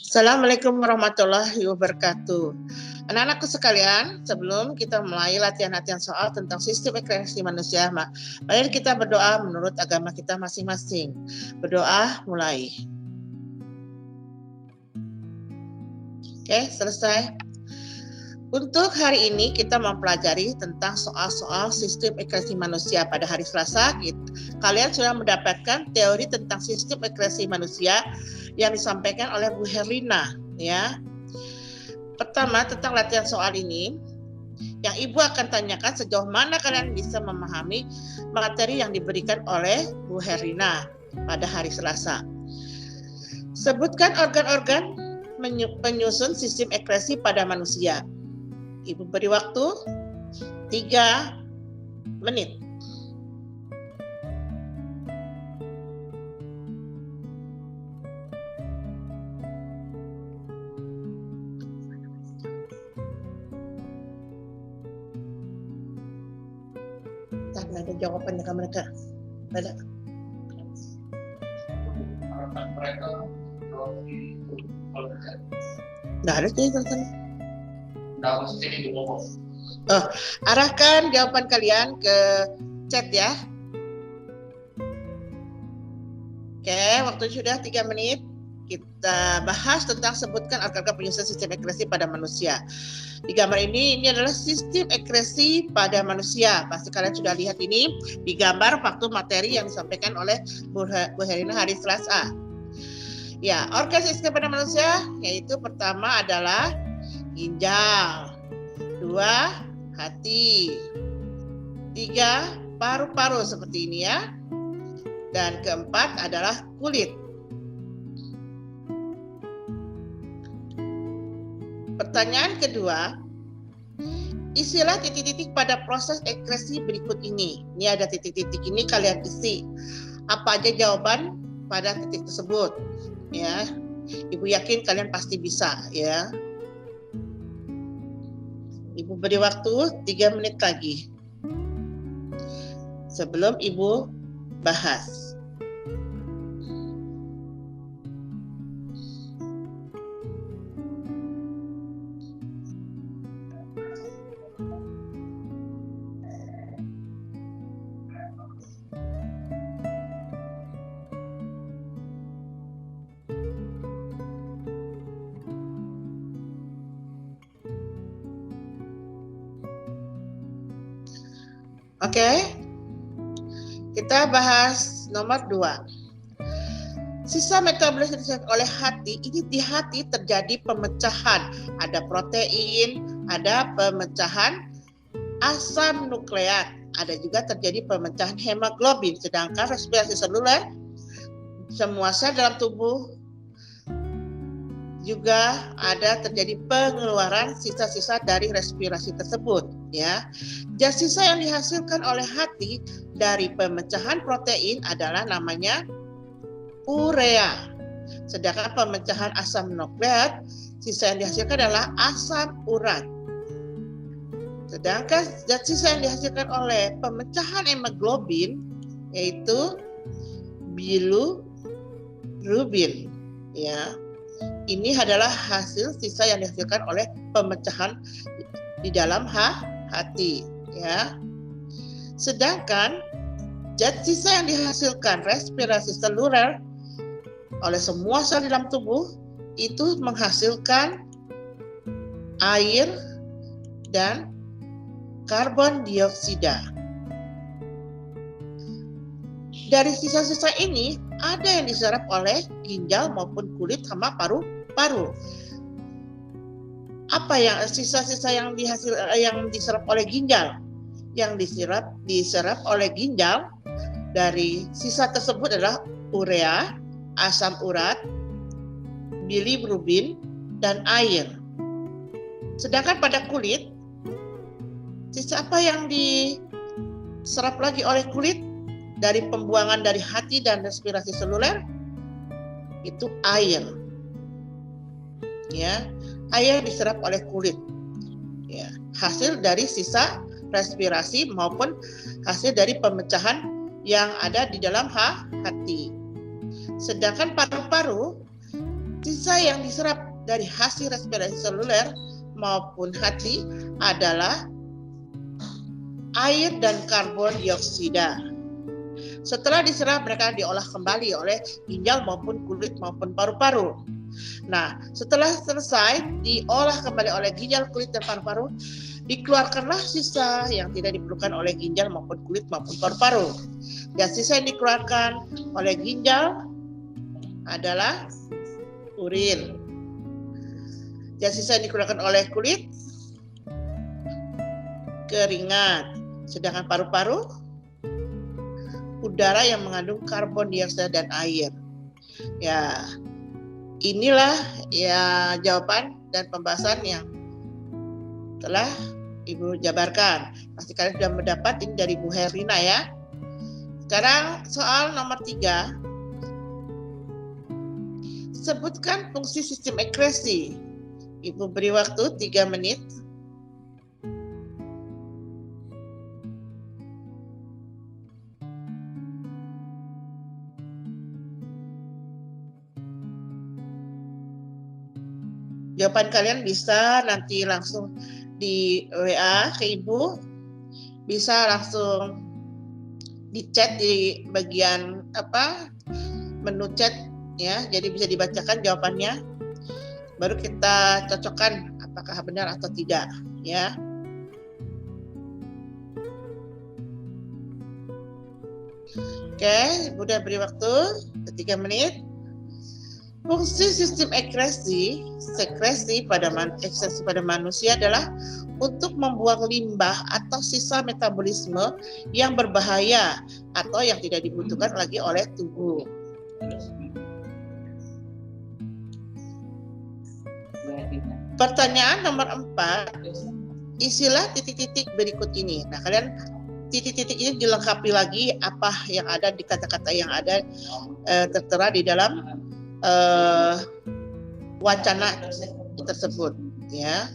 Assalamualaikum warahmatullahi wabarakatuh. Anak-anakku sekalian, sebelum kita mulai latihan-latihan soal tentang sistem ekspresi manusia, mari kita berdoa menurut agama kita masing-masing. Berdoa mulai. Oke, selesai. Untuk hari ini kita mempelajari tentang soal-soal sistem ekspresi manusia. Pada hari Selasa, kalian sudah mendapatkan teori tentang sistem ekspresi manusia yang disampaikan oleh Bu Herlina, ya. Pertama, tentang latihan soal ini, yang Ibu akan tanyakan sejauh mana kalian bisa memahami materi yang diberikan oleh Bu Herlina pada hari Selasa. Sebutkan organ-organ penyusun sistem ekspresi pada manusia. Ibu beri waktu 3 menit. Tak ada jawabannya ke mereka. Ada. Nggak ada sih sana. Arahkan jawaban kalian ke chat ya. Oke, waktu sudah 3 menit. Kita bahas tentang sebutkan organ-organ penyusun sistem ekspresi pada manusia. Di gambar ini adalah sistem ekspresi pada manusia. Pasti kalian sudah lihat ini di gambar waktu materi yang disampaikan oleh Bu Herlina hari Selasa. Ya, organ sistem pada manusia yaitu pertama adalah ginjal, 2 hati, 3 paru-paru seperti ini ya, dan keempat adalah kulit. Pertanyaan kedua, isilah titik-titik pada proses ekspresi berikut ini. Ini ada titik-titik ini, kalian isi apa aja jawaban pada titik tersebut ya. Ibu yakin kalian pasti bisa ya. Ibu beri waktu 3 menit lagi sebelum Ibu bahas. Oke, kita bahas nomor 2. Sisa metabolisme oleh hati, ini di hati terjadi pemecahan. Ada protein, ada pemecahan asam nukleat, ada juga terjadi pemecahan hemoglobin. Sedangkan respirasi seluler, semua sel dalam tubuh juga ada terjadi pengeluaran sisa-sisa dari respirasi tersebut ya. Zat sisa yang dihasilkan oleh hati dari pemecahan protein adalah namanya urea. Sedangkan pemecahan asam nukleat, sisa yang dihasilkan adalah asam urat. Sedangkan zat sisa yang dihasilkan oleh pemecahan hemoglobin yaitu bilirubin ya. Ini adalah hasil sisa yang dihasilkan oleh pemecahan di dalam hati ya. Sedangkan zat sisa yang dihasilkan respirasi seluler oleh semua sel di dalam tubuh itu menghasilkan air dan karbon dioksida. Dari sisa-sisa ini ada yang diserap oleh ginjal maupun kulit sama paru-paru. Apa yang sisa-sisa yang diserap oleh ginjal? Yang diserap oleh ginjal dari sisa tersebut adalah urea, asam urat, bilirubin, dan air. Sedangkan pada kulit, sisa apa yang diserap lagi oleh kulit dari pembuangan dari hati dan respirasi seluler? Itu air. Ya, air diserap oleh kulit. Ya, hasil dari sisa respirasi maupun hasil dari pemecahan yang ada di dalam hati. Sedangkan paru-paru Sisa yang diserap dari hasil respirasi seluler maupun hati adalah air dan karbon dioksida. Setelah diserap, mereka diolah kembali oleh ginjal maupun kulit maupun paru-paru. Nah, setelah selesai diolah kembali oleh ginjal, kulit, dan paru-paru, dikeluarkanlah sisa yang tidak diperlukan oleh ginjal maupun kulit maupun paru-paru. Dan sisa yang dikeluarkan oleh ginjal adalah urin. Dan sisa yang dikeluarkan oleh kulit keringat. Sedangkan paru-paru udara yang mengandung karbon dioksida dan air. Ya, inilah ya jawaban dan pembahasan yang telah Ibu jabarkan. Pasti kalian sudah mendapat ini dari Bu Herlina ya. Sekarang soal nomor 3. Sebutkan fungsi sistem ekskresi. Ibu beri waktu 3 menit. Jawaban kalian bisa nanti langsung di WA ke Ibu, bisa langsung di chat di bagian menu chat ya, jadi bisa dibacakan jawabannya, baru kita cocokkan apakah benar atau tidak ya. Oke, udah beri waktu 3 menit. Fungsi sistem sekresi pada manusia adalah untuk membuang limbah atau sisa metabolisme yang berbahaya atau yang tidak dibutuhkan lagi oleh tubuh. Pertanyaan nomor 4, isilah titik-titik berikut ini. Nah, kalian titik-titik ini dilengkapi lagi apa yang ada di kata-kata yang ada tertera di dalam wacana tersebut ya.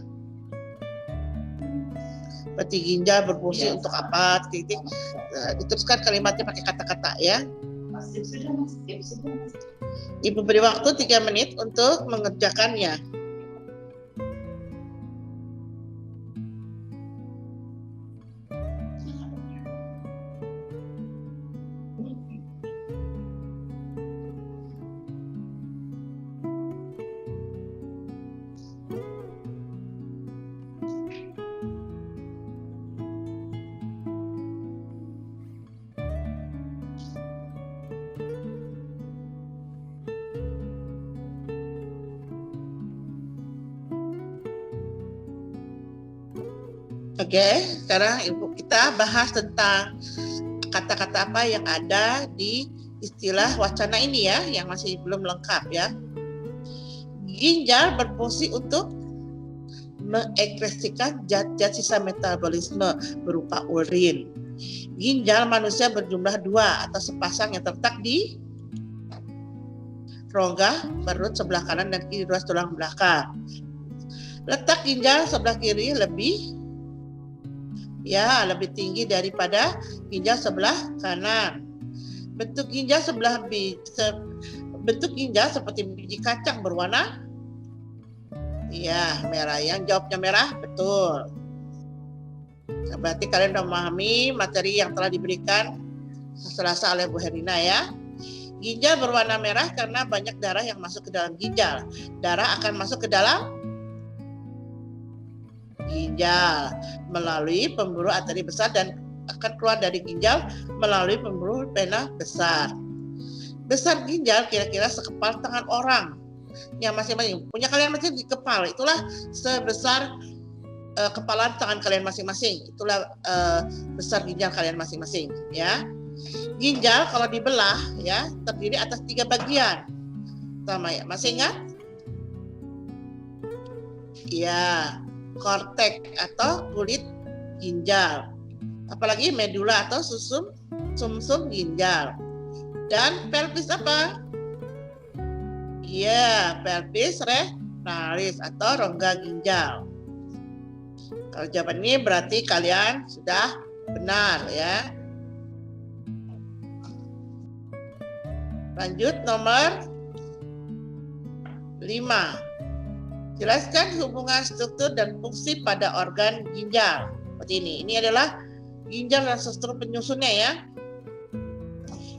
Berarti ginjal berfungsi untuk apa, titik, diteruskan kalimatnya pakai kata-kata ya. Ibu beri waktu 3 menit untuk mengerjakannya. Oke, sekarang Ibu kita bahas tentang kata-kata apa yang ada di istilah wacana ini ya, yang masih belum lengkap ya. Ginjal berfungsi untuk mengekskresikan zat-zat sisa metabolisme berupa urin. Ginjal manusia berjumlah 2 atau sepasang yang terletak di rongga perut sebelah kanan dan kiri ruas tulang belakang. Letak ginjal sebelah kiri lebih tinggi daripada ginjal sebelah kanan. Bentuk ginjal seperti biji kacang berwarna merah. Yang jawabnya merah betul. Berarti kalian sudah memahami materi yang telah diberikan Selasa oleh Bu Herlina ya. Ginjal berwarna merah karena banyak darah yang masuk ke dalam ginjal. Darah akan masuk ke dalam ginjal melalui pembuluh arteri besar dan akan keluar dari ginjal melalui pembuluh vena besar. Besar ginjal kira-kira sekepal tangan orang yang masing-masing. Punya kalian masing di kepala, itulah sebesar kepala tangan kalian masing-masing. Itulah besar ginjal kalian masing-masing ya. Ginjal kalau dibelah ya terdiri atas 3 bagian. Pertama ya, masih ingat? Ya, korteks atau kulit ginjal. Apalagi medula atau sumsum ginjal. Dan pelvis apa? Iya, pelvis renalis atau rongga ginjal. Kalau jawaban ini berarti kalian sudah benar ya. Lanjut nomor 5. Jelaskan hubungan struktur dan fungsi pada organ ginjal. Seperti ini. Ini adalah ginjal dan struktur penyusunnya ya.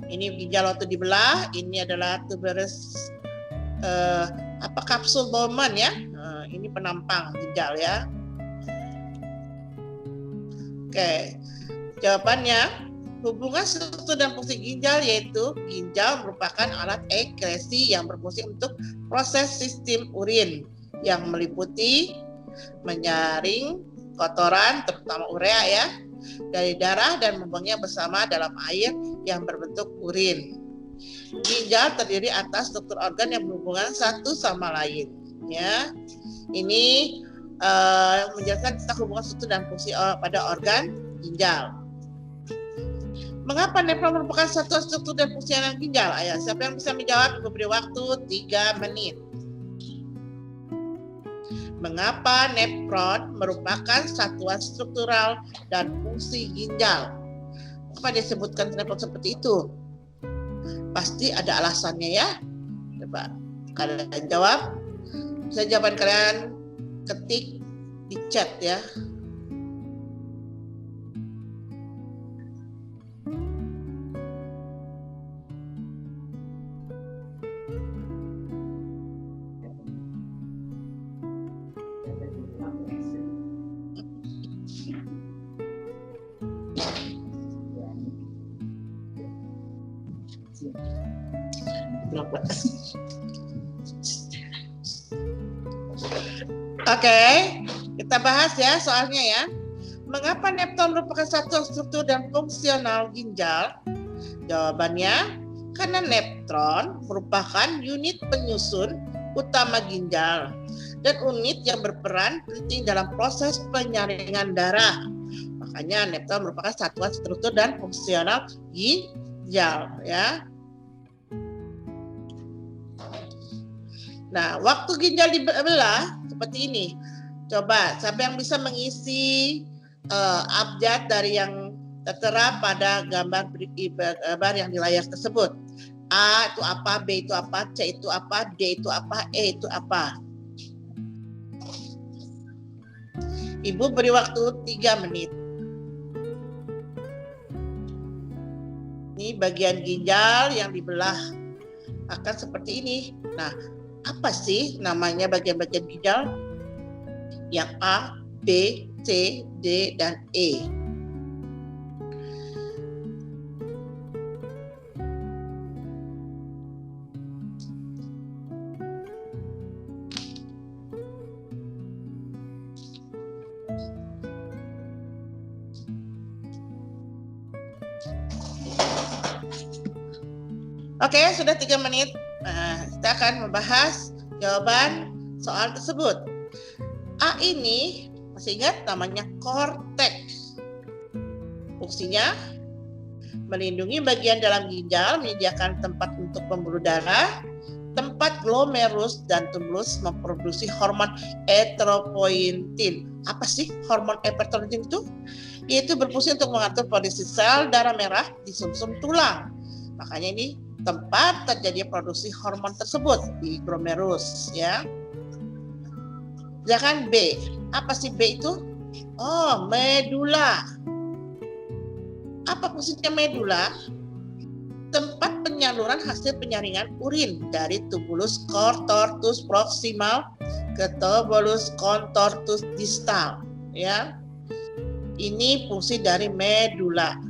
Ini ginjal waktu dibelah, ini adalah tuberous kapsul Bowman ya. Ini penampang ginjal ya. Oke. Jawabannya, hubungan struktur dan fungsi ginjal yaitu ginjal merupakan alat ekskresi yang berfungsi untuk proses sistem urin yang meliputi menyaring kotoran terutama urea ya dari darah dan membuangnya bersama dalam air yang berbentuk urin. Ginjal terdiri atas struktur organ yang berhubungan satu sama lain ya. Ini menjelaskan tentang hubungan struktur dan fungsi pada organ ginjal. Mengapa nefron merupakan satuan struktur dan fungsi organ ginjal? Ayo, siapa yang bisa menjawab? Beri waktu 3 menit. Mengapa nefron merupakan satuan struktural dan fungsi ginjal? Kenapa disebutkan nefron seperti itu? Pasti ada alasannya ya. Coba kalian jawab. Bisa jawaban kalian ketik di chat ya. Oke, kita bahas ya soalnya ya. Mengapa nefron merupakan satuan struktur dan fungsional ginjal? Jawabannya, karena nefron merupakan unit penyusun utama ginjal dan unit yang berperan penting dalam proses penyaringan darah. Makanya nefron merupakan satuan struktur dan fungsional ginjal ya. Nah, waktu ginjal dibelah seperti ini. Coba, siapa yang bisa mengisi abjad dari yang tertera pada gambar yang di layar tersebut? A itu apa, B itu apa, C itu apa, D itu apa, E itu apa? Ibu beri waktu 3 menit. Ini bagian ginjal yang dibelah akan seperti ini. Nah, apa sih namanya bagian-bagian ginjal? Yang A, B, C, D, dan E. Oke, sudah 3 menit. Nah, kita akan membahas jawaban soal tersebut. A ini, masih ingat namanya korteks. Fungsinya melindungi bagian dalam ginjal, menyediakan tempat untuk pembuluh darah, tempat glomerulus dan tumulus memproduksi hormon eritropoietin. Apa sih hormon eritropoietin itu? Yaitu berfungsi untuk mengatur produksi sel darah merah di sumsum tulang. Makanya ini tempat terjadi produksi hormon tersebut di glomerulus ya. Silakan B. Apa sih B itu? Oh, medula. Apa fungsinya medula? Tempat penyaluran hasil penyaringan urin dari tubulus contortus proximal ke tubulus contortus distal ya. Ini fungsi dari medula.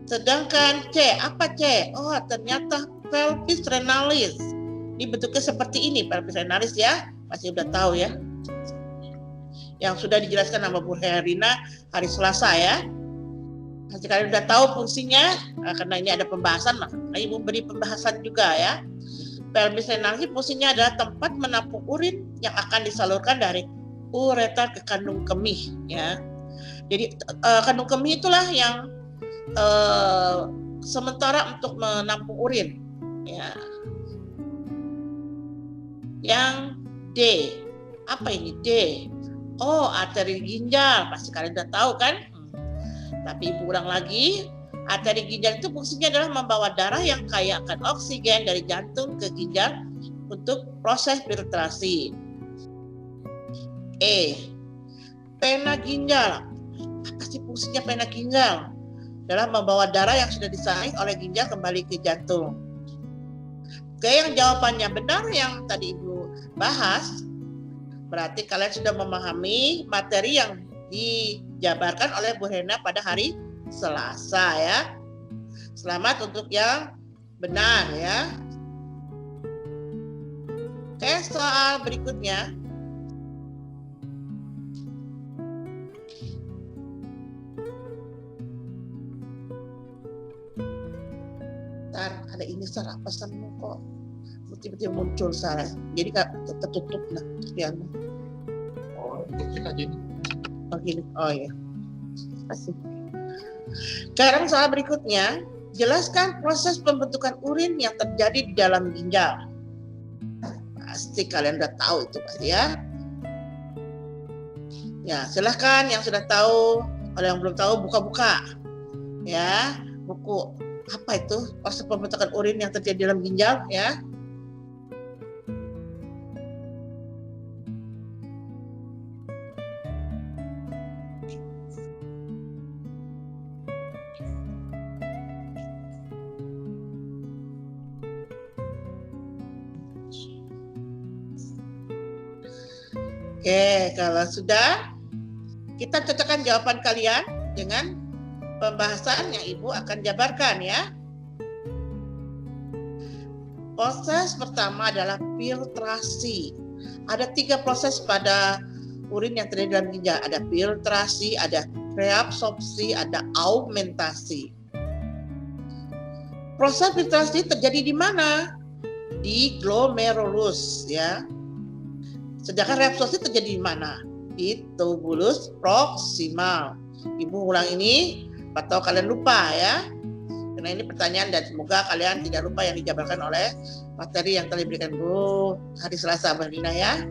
Sedangkan C, apa C? Oh, ternyata pelvis renalis. Ini bentuknya seperti ini, pelvis renalis ya. Pasti udah tahu ya. Yang sudah dijelaskan sama Bu Herina hari Selasa ya. Pasti kalian udah tahu fungsinya, karena ini ada pembahasan, maka Ibu beri pembahasan juga ya. Pelvis renalis fungsinya adalah tempat menampung urin yang akan disalurkan dari ureter ke kandung kemih ya. Jadi kandung kemih itulah yang sementara untuk menampung urin ya. Yang D, apa ini D? Oh, arteri ginjal, pasti kalian udah tahu kan? Tapi Ibu ulang lagi, Arteri ginjal itu fungsinya adalah membawa darah yang kaya akan oksigen dari jantung ke ginjal untuk proses filtrasi. Pena ginjal. Apa sih fungsinya pena ginjal? Adalah membawa darah yang sudah disaring oleh ginjal kembali ke jantung. Oke, yang jawabannya benar yang tadi Ibu bahas. Berarti kalian sudah memahami materi yang dijabarkan oleh Bu Hena pada hari Selasa ya. Selamat untuk yang benar ya. Oke, soal berikutnya. Ada ini salah pesanmu kok tiba-tiba muncul salah, jadi tertutup lah sekian. Kecil aja nih. Gini. Ya. Kasih. Sekarang soal berikutnya, jelaskan proses pembentukan urin yang terjadi di dalam ginjal. Pasti kalian udah tahu itu pasti ya. Ya, silahkan yang sudah tahu, kalau yang belum tahu buka-buka ya buku. Apa itu proses pembentukan urin yang terjadi dalam ginjal ya? Oke, kalau sudah, kita cocokkan jawaban kalian dengan pembahasan yang Ibu akan jabarkan ya. Proses pertama adalah filtrasi. Ada 3 proses pada urin yang terjadi dalam ginjal. Ada filtrasi, ada reabsorpsi, ada augmentasi. Proses filtrasi terjadi di mana? Di glomerulus ya. Sedangkan reabsorpsi terjadi di mana? Di tubulus proksimal. Ibu ulang ini atau kalian lupa ya, karena ini pertanyaan dan semoga kalian tidak lupa yang dijabarkan oleh materi yang telah diberikan Bu hari Selasa Bu Lina ya.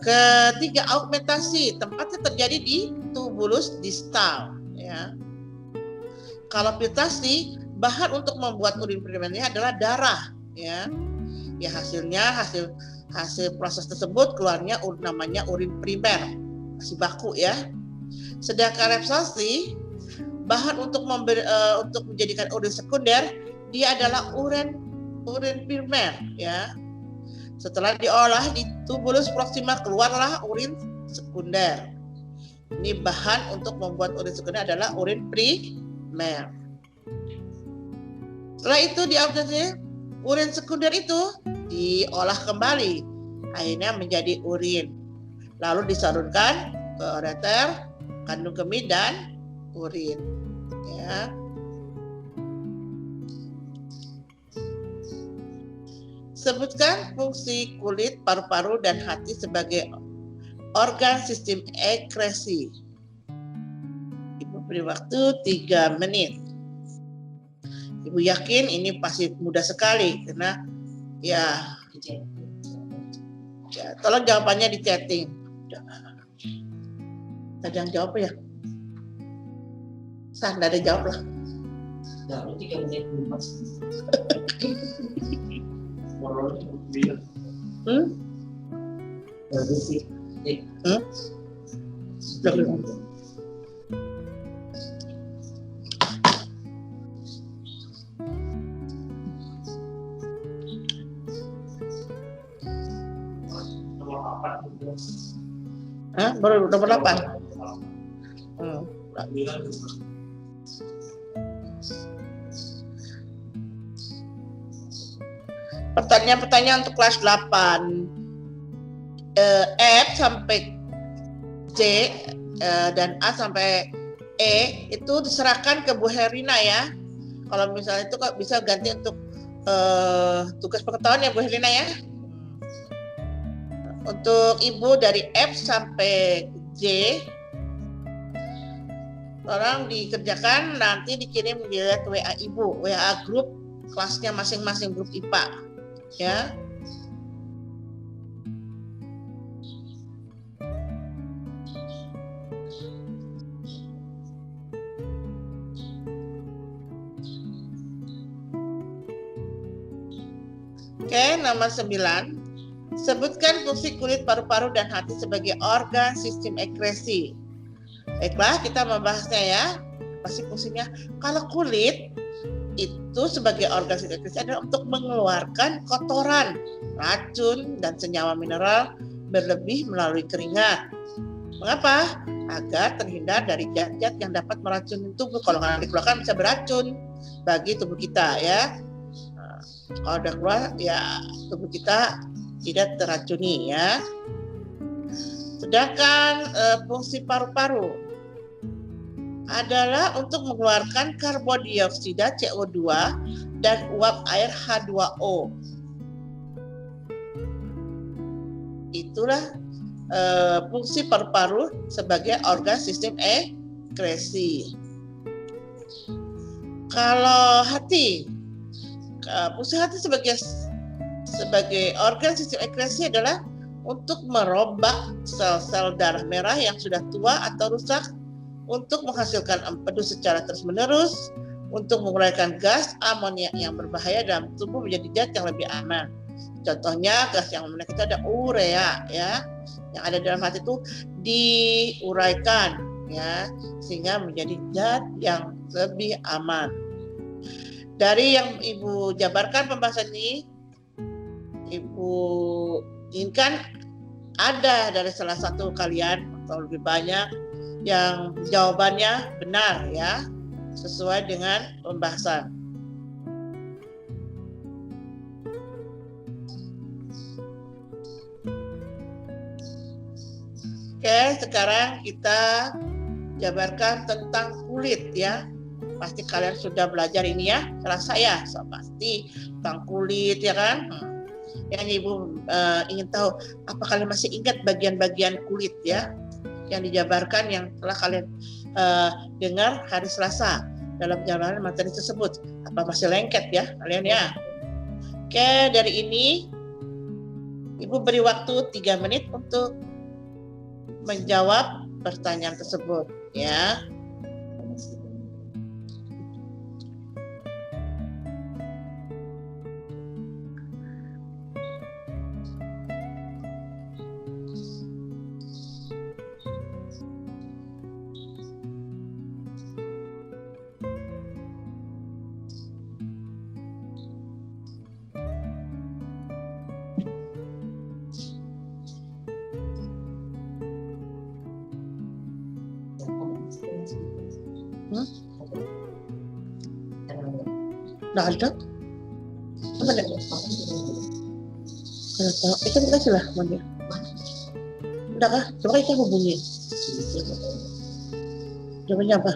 Ketiga, augmentasi, tempatnya terjadi di tubulus distal ya. Kalau filtrasi, bahan untuk membuat urin primernya adalah darah ya. Ya hasil proses tersebut keluarnya namanya urin primer, masih baku ya. Sedangkan reabsorpsi, bahan untuk menjadikan urin sekunder, dia adalah urin primer ya. Setelah diolah di tubulus proksimal keluarlah urin sekunder. Ini bahan untuk membuat urin sekunder adalah urin primer. Setelah itu diaudisi, urin sekunder itu diolah kembali, akhirnya menjadi urin. Lalu disalurkan ke ureter, kandung kemih dan urin ya. Sebutkan fungsi kulit, paru-paru dan hati sebagai organ sistem ekresi. Ibu beri waktu 3 menit. Ibu yakin ini pasti mudah sekali karena ya tolong jawabannya di chatting. Ada yang jawab ya? Nggak ada jawab lah. Nah, 3 menit belum pas. Baru nomor 8. Pertanyaan-pertanyaan untuk kelas 8. F sampai C dan A sampai E itu diserahkan ke Bu Herina ya. Kalau misalnya itu kok bisa ganti untuk tugas pengetahuan ya Bu Herina ya. Untuk Ibu dari F sampai J tolong dikerjakan, nanti dikirim di WA Ibu, WA grup kelasnya masing-masing, grup IPA ya. Oke, nomor 9. Sebutkan fungsi kulit, paru-paru, dan hati sebagai organ sistem ekskresi. Baiklah, kita membahasnya ya. Apa sih fungsinya? Kalau kulit itu sebagai organ sistem ekskresi adalah untuk mengeluarkan kotoran, racun, dan senyawa mineral berlebih melalui keringat. Mengapa? Agar terhindar dari zat-zat yang dapat meracuni tubuh. Kalau nggak dikeluarkan bisa beracun bagi tubuh kita ya. Kalau udah keluar ya tubuh kita tidak teracuni ya. Sedangkan fungsi paru-paru adalah untuk mengeluarkan karbon dioksida CO2 dan uap air H2O. Itulah fungsi paru-paru sebagai organ sistem ekskresi. Kalau hati, fungsi hati sebagai organ sistem ekskresi adalah untuk merombak sel-sel darah merah yang sudah tua atau rusak, untuk menghasilkan empedu secara terus-menerus, untuk mengeluarkan gas amonia yang berbahaya dalam tubuh menjadi zat yang lebih aman. Contohnya gas yang amonia itu ada urea ya, yang ada dalam hati itu diuraikan ya, sehingga menjadi zat yang lebih aman. Dari yang Ibu jabarkan pembahasan ini, Ibu inginkan ada dari salah satu kalian atau lebih banyak yang jawabannya benar ya, sesuai dengan pembahasan. Oke, sekarang kita jabarkan tentang kulit ya. Pasti kalian sudah belajar ini ya, salah saya so, pasti tentang kulit ya kan. Yang Ibu ingin tahu, apa kalian masih ingat bagian-bagian kulit ya yang dijabarkan yang telah kalian dengar hari Selasa dalam jawaban materi tersebut? Apa masih lengket ya kalian ya? Oke, dari ini Ibu beri waktu 3 menit untuk menjawab pertanyaan tersebut ya. Nggak ada? Apa ada? Kalau tahu, itu kasih lah dia. Udah kah? Coba kita hubungi. Jawabannya apa?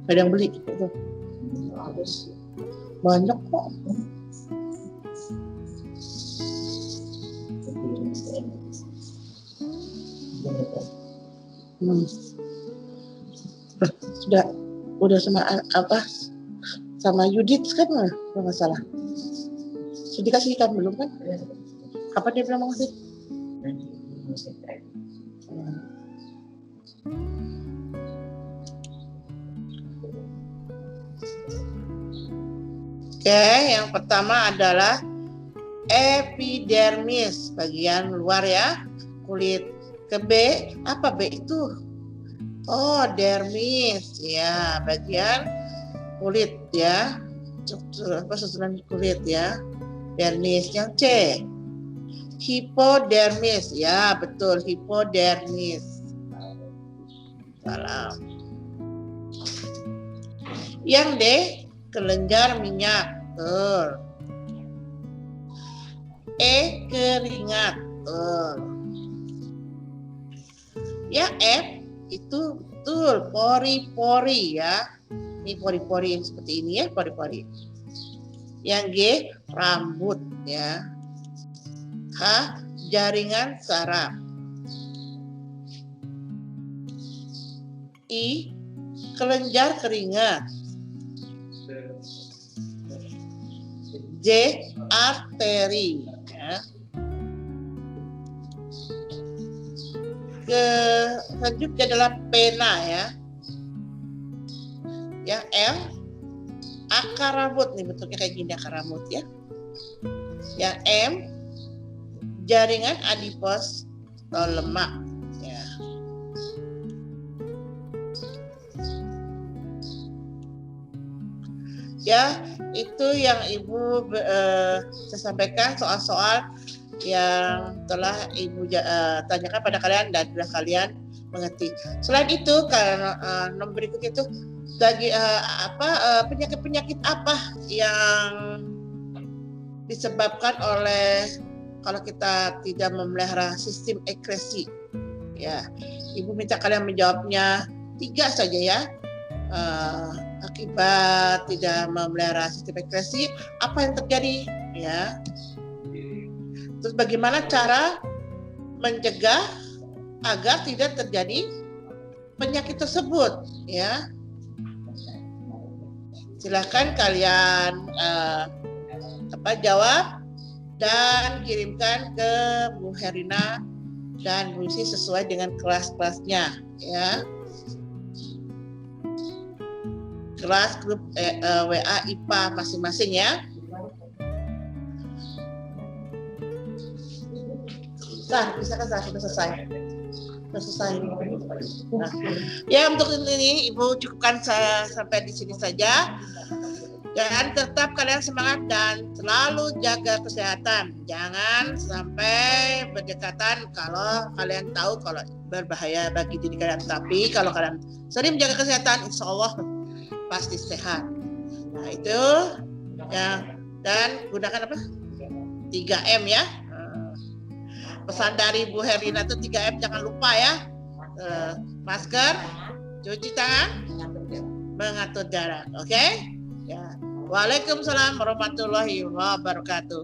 Ada yang beli itu? Banyak kok. Udah sama apa? Sama Yudit kan kalau nggak salah. Sudah dikasih kan belum kan? Kapan dia bilang mau ngasih? Oke, yang pertama adalah epidermis, bagian luar ya, kulit. Ke B, apa B itu? Oh, dermis ya, bagian kulit ya, susunan kulit ya, dermis. Yang C, hipodermis ya, betul, hipodermis. Salam. Yang D, kelenjar minyak, betul. E, keringat, betul. Yang F itu betul, pori-pori ya. Ini pori-pori yang seperti ini ya, pori-pori. Yang G, rambut ya. H, jaringan saraf. I, kelenjar keringat. J, arteri ya. Selanjutnya adalah pena ya. Yang L, akar rambut nih, bentuknya kayak gini akar rambut ya. Yang M, jaringan adipos atau lemak. Ya. Ya, itu yang Ibu saya sampaikan soal-soal yang telah Ibu tanyakan pada kalian dan sudah kalian mengerti. Selain itu, karena nomor berikut itu penyakit-penyakit apa yang disebabkan oleh kalau kita tidak memelihara sistem ekresi. Ya, Ibu minta kalian menjawabnya 3 saja ya. Akibat tidak memelihara sistem ekresi, apa yang terjadi? Ya. Terus bagaimana cara mencegah agar tidak terjadi penyakit tersebut? Ya. Silakan kalian jawab dan kirimkan ke Bu Herina dan Bu Isi sesuai dengan kelas-kelasnya, ya. Kelas grup WA IPA masing-masing ya. Bisa kan sudah selesai. Nah, ya untuk ini Ibu cukupkan saya sampai di sini saja. Dan tetap kalian semangat dan selalu jaga kesehatan. Jangan sampai berdekatan kalau kalian tahu kalau berbahaya bagi diri kalian. Tapi kalau kalian sering menjaga kesehatan, insya Allah pasti sehat. Nah itu ya, dan gunakan apa? 3M ya. Pesan dari Bu Herina itu 3M, jangan lupa ya. Masker, cuci tangan, mengatur jarak. Oke? Ya. Waalaikumsalam warahmatullahi wabarakatuh.